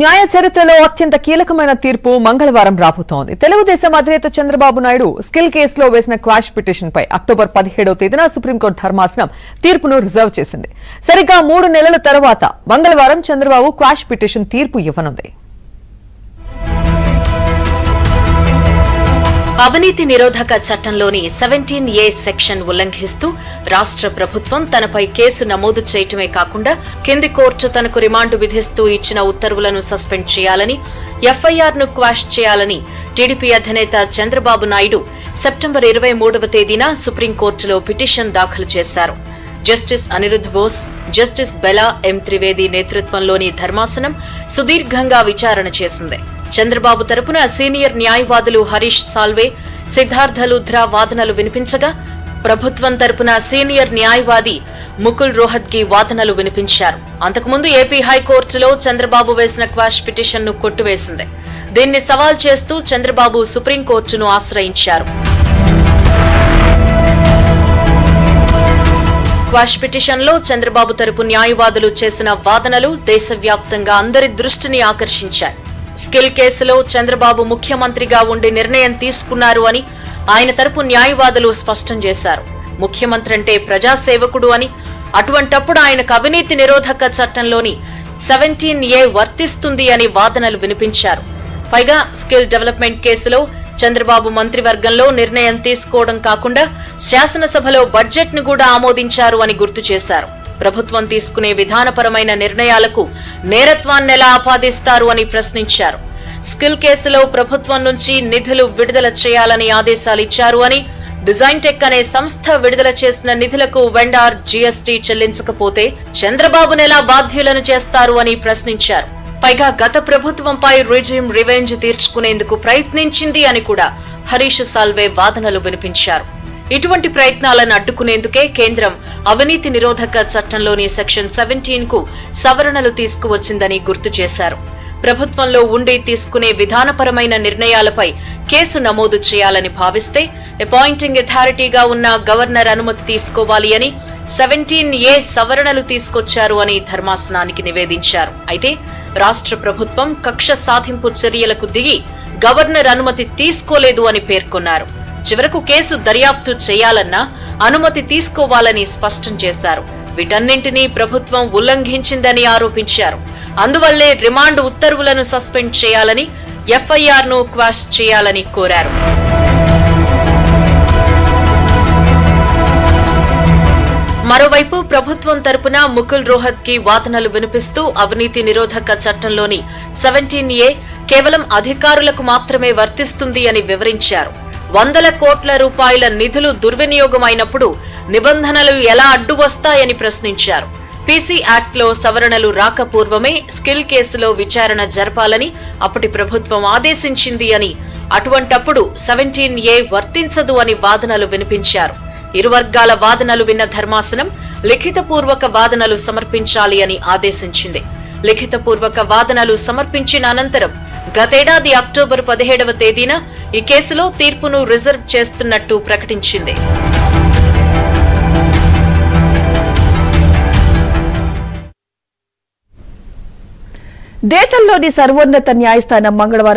న్యాయ చరిత్రలో అత్యంత కీలకమైన తీర్పు మంగళవారం రాబోతోంది. తెలుగుదేశం అధినేత చంద్రబాబు నాయుడు స్కిల్ కేసులో వేసిన క్వాష్ పిటిషన్పై అక్టోబర్ 17వ తేదీన సుప్రీంకోర్టు ధర్మాసనం తీర్పును రిజర్వ్ చేసింది. సరిగ్గా 3 నెలల తర్వాత మంగళవారం చంద్రబాబు క్వాష్ పిటిషన్ తీర్పు ఇవ్వనుంది. అవినీతి నిరోధక చట్టంలోని 17A సెక్షన్ ఉల్లంఘిస్తూ రాష్ట్ర ప్రభుత్వం తనపై కేసు నమోదు చేయటమే కాకుండా కింది కోర్టు తనకు రిమాండ్ విధిస్తూ ఇచ్చిన ఉత్తర్వులను సస్పెండ్ చేయాలని, ఎఫ్ఐఆర్ను క్వాష్ చేయాలని టీడీపీ అధినేత చంద్రబాబు నాయుడు సెప్టెంబర్ 23వ తేదీన సుప్రీంకోర్టులో పిటిషన్ దాఖలు చేశారు. జస్టిస్ అనిరుద్ బోస్, జస్టిస్ బెలా ఎం త్రివేది నేతృత్వంలోని ధర్మాసనం సుదీర్ఘంగా విచారణ చేసింది. చంద్రబాబు తరపున సీనియర్ న్యాయవాదులు హరీష్ సాల్వే, సిద్ధార్థ లుధ్రా వాదనలు వినిపించగా, ప్రభుత్వం తరపున సీనియర్ న్యాయవాది ముకుల్ రోహత్గి వాదనలు వినిపించారు. అంతకుముందు ఏపీ హైకోర్టులో చంద్రబాబు వేసిన క్వాష్ పిటిషన్ ను కొట్టివేసింది. దీన్ని సవాల్ చేస్తూ చంద్రబాబు సుప్రీంకోర్టును ఆశ్రయించారు. క్వాష్ పిటిషన్ లో చంద్రబాబు తరపు న్యాయవాదులు చేసిన వాదనలు దేశవ్యాప్తంగా అందరి దృష్టిని ఆకర్షించాయి. స్కిల్ కేసులో చంద్రబాబు ముఖ్యమంత్రిగా ఉండి నిర్ణయం తీసుకున్నారు అని ఆయన తరపు న్యాయవాదులు స్పష్టం చేశారు. ముఖ్యమంత్రి అంటే ప్రజాసేవకుడు అని, అటువంటప్పుడు ఆయనకు అవినీతి నిరోధక చట్టంలోని 17A వర్తిస్తుంది అని వాదనలు వినిపించారు. పైగా స్కిల్ డెవలప్మెంట్ కేసులో చంద్రబాబు మంత్రివర్గంలో నిర్ణయం తీసుకోవడం కాకుండా శాసనసభలో బడ్జెట్ ను కూడా ఆమోదించారు అని గుర్తు చేశారు. ప్రభుత్వం తీసుకునే విధానపరమైన నిర్ణయాలకు నేరత్వాన్నెలా ఆపాదిస్తారు అని ప్రశ్నించారు. స్కిల్ కేసులో ప్రభుత్వం నుంచి నిధులు విడుదల చేయాలని ఆదేశాలిచ్చారు అని, డిజైన్ టెక్ అనే సంస్థ విడుదల చేసిన నిధులకు వెండార్ జీఎస్టీ చెల్లించకపోతే చంద్రబాబునెలా బాధ్యులను చేస్తారు అని ప్రశ్నించారు. పైగా గత ప్రభుత్వంపై రిజిమ్ రివెంజ్ తీర్చుకునేందుకు ప్రయత్నించింది అని కూడా హరీష్ సాల్వే వాదనలు వినిపించారు. ఇటువంటి ప్రయత్నాలను అడ్డుకునేందుకే కేంద్రం అవినీతి నిరోధక చట్టంలోని సెక్షన్ 17 కు సవరణలు తీసుకువచ్చిందని గుర్తు చేశారు. ప్రభుత్వంలో ఉండి తీసుకునే విధానపరమైన నిర్ణయాలపై కేసు నమోదు చేయాలని భావిస్తే అపాయింటింగ్ అథారిటీగా ఉన్న గవర్నర్ అనుమతి తీసుకోవాలి అని 17A సవరణలు తీసుకొచ్చారు అని ధర్మాసనానికి నివేదించారు. అయితే రాష్ట్ర ప్రభుత్వం కక్ష సాధింపు చర్యలకు దిగి గవర్నర్ అనుమతి తీసుకోలేదు అని పేర్కొన్నారు. చివరకు కేసు దర్యాప్తు చేయాలన్నా అనుమతి తీసుకోవాలని స్పష్టం చేశారు. వీటన్నింటినీ ప్రభుత్వం ఉల్లంఘించిందని ఆరోపించారు. అందువల్లే రిమాండ్ ఉత్తర్వులను సస్పెండ్ చేయాలని, ఎఫ్ఐఆర్ ను క్వాష్ చేయాలని కోరారు. మరోవైపు ప్రభుత్వం తరపున ముకుల్ రోహత్గి వాదనలు వినిపిస్తూ అవినీతి నిరోధక చట్టంలోని 17A కేవలం అధికారులకు మాత్రమే వర్తిస్తుంది అని వివరించారు. 100 కోట్ల రూపాయల నిధులు దుర్వినియోగమైనప్పుడు నిబంధనలు ఎలా అడ్డు వస్తాయని ప్రశ్నించారు. పీసీ యాక్ట్ లో సవరణలు రాకపూర్వమే స్కిల్ కేసులో విచారణ జరపాలని అప్పటి ప్రభుత్వం ఆదేశించింది అని, అటువంటప్పుడు 17A వర్తించదు అని వాదనలు వినిపించారు. ఇరు వర్గాల వాదనలు విన్న ధర్మాసనం లిఖితపూర్వక వాదనలు సమర్పించాలి అని ఆదేశించింది. లిఖితపూర్వక వాదనలు సమర్పించిన అనంతరం గతేడాది అక్టోబర్ 17వ తేదీన ఈ కేసులో తీర్పును రిజర్వ్ చేస్తున్నట్టు ప్రకటించింది. దేశంలోని సర్వోన్నత న్యాయస్థానం మంగళవారం